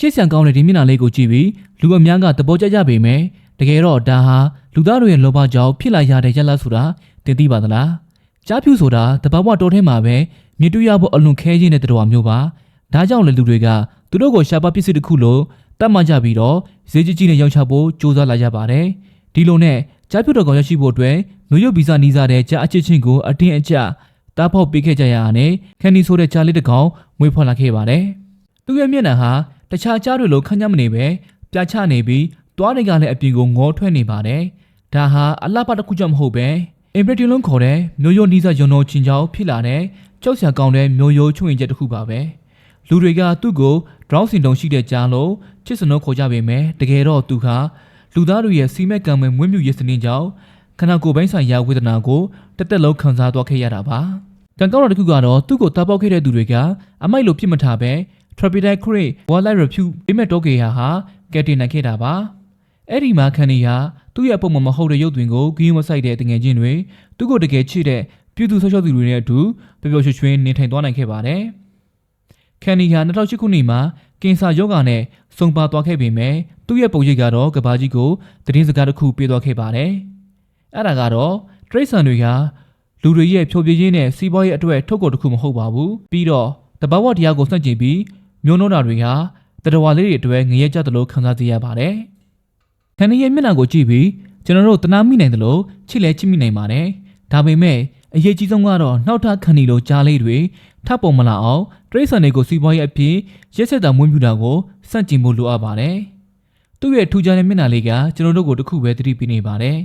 ရှေ့ဆံကောင်းတဲ့ဒီမျက်နှာလေးကိုကြည့်ပြီးလူအများကသဘောကျကြပေမဲ့တကယ်တော့ဒါဟာလူသားတွေရဲ့လောဘကြောင့်ဖြစ်လာရတဲ့ရလတ်ဆိုတာသိသိပါသလားကြားဖြူဆိုတာတဘာဝတော်ထဲမှာပဲမြင်တွေ့ရဖို့အလွန်ခဲခြင်းတဲ့တော်မျိုးပါဒါကြောင့်လေလူတွေကသူတို့ကိုရှားပါပစ္စည်းတစ်ခုလို့တတ်မှတ်ကြပြီးတော့ဈေးကြီးကြီးနဲ့ရောင်းချဖို့ကြိုးစားလာကြပါတယ်ဒီလိုနဲ့ကြားဖြူတော်ကောင်ရရှိဖို့အတွက်မျိုးရုပ်ဗီဇနီးစားတဲ့ကြားအချစ်ချင်းကိုအတင်းအကျတားဖောက်ပေးခဲ့ကြရတာနဲ့ခန်းနီဆိုတဲ့ကြားလေးတစ်ကောင်မွေးဖွားလာခဲ့ပါတယ်သူ့ရဲ့မျက်နှာဟာတခြားကြားတွေလိုခန့်ညံ့မနေပဲပြာချနေပြီးတွားတွေကလည်းအပြင်ကိုငေါထွက်နေပါတယ်ဒါဟာအလှပတစ်ခုကြောင့်မဟုတ်ပဲအင်ပရက်တီလုံးခေါ်တဲ့မျိုးရိုးနီးစပ်ရုံတော်ချင်းကြောင့်ဖြစ်လာတဲ့ကြောက်စရာကောင်းတဲ့မျိုးရိုးချွင်ချက်တစ်ခုပါပဲလူတွေကသူ့ကိုဒရောင်းစင်တုံရှိတဲ့ကြားလို့ချစ်စနိုးခေါ်ကြပေမဲ့တကယ်တော့သူဟာလူသားတွေရဲ့စီမက်ကံမဲ့မွေးမြူရေးစနစ်ကြောင့်ခန္ဓာကိုယ်ပိုင်းဆိုင်ရာဝေဒနာကိုတက်တက်လုံးခံစားသွားခဲ့ရတာပါကံကောင်းတဲ့တစ်ခုကတော့သူ့ကိုတားပေါက်ခဲ့တဲ့သူတွေကအမိုက်လိုဖြစ်မထားပဲ Tropidite Crate Wildlife Refuge ဘေးမဲ့တောကေဟာကယ်တင်နိုင်ခဲ့တာပါအဲ့ဒီမှာခန်နီဟာသူ့ရဲ့ပုံမှန်မဟုတ်တဲ့ရုပ်သွင်းကိုဂီးမဆိုင်တဲ့တငယ်ချင်းတွေသူ့ကိုတကယ်ချစ်တဲ့ပြည်သူဆော့ရှော့သူတွေနဲ့အတူပျော်ပျော်ရွှင်ရွှင်နေထိုင်သွားနိုင်ခဲ့ပါတယ်ခန်နီဟာ2008ခုနှစ်မှာကင်ဆာရောဂါနဲ့ဆုံးပါသွားခဲ့ပေမဲ့သူ့ရဲ့ပုံရိပ်ကတော့ကဘာကြီးကိုသတင်းစကားတစ်ခုပေးသွားခဲ့ပါတယ်အဲ့ဒါကတော့တရိတ်ဆန်တွေကလူတွေရဲ့ဖြိုပြင်းခြင်းနဲ့စီးပွားရေးအတွက်ထုတ်ကုန်တစ်ခုမဟုတ်ပါဘူးပြီးတော့တဘာဝတရားကိုစန့်ကျင်ပြီးမျိုးနှောတာတွေဟာတတဝါလေးတွေအတွက်ငရဲကြသလိုခံစားကြရပါတယ်ခန်နီရဲ့မျက်နှာကိုကြည့်ပြီးကျွန်တော်တို့တနာမိနိုင်တယ်လို့ချစ်လဲချစ်မိနိုင်ပါတယ်ဒါပေမဲ့အရေးကြီးဆုံးကတော့နောက်ထပ်ခန်နီလိုကြားလေးတွေထပ်ပေါ်မလာအောင်တရိတ်ဆန်တွေကိုစီးပွားရေးအဖြစ်ရက်ဆက်တာမွေးမြူတာကိုစန့်ကျင်ဖို့လိုအပ်ပါတယ်သူ့ရဲ့ထူးခြားတဲ့မျက်နှာလေးကကျွန်တော်တို့ကိုတစ်ခုပဲသတိပေးနေပါတယ်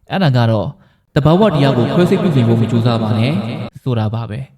အဲ့ဒါကတော့တဘာဝတရားကိုခွဲစိတ်ပြုပြင်ဖို့မကြိုးစားပါနဲ့ဆိုတာပါပဲ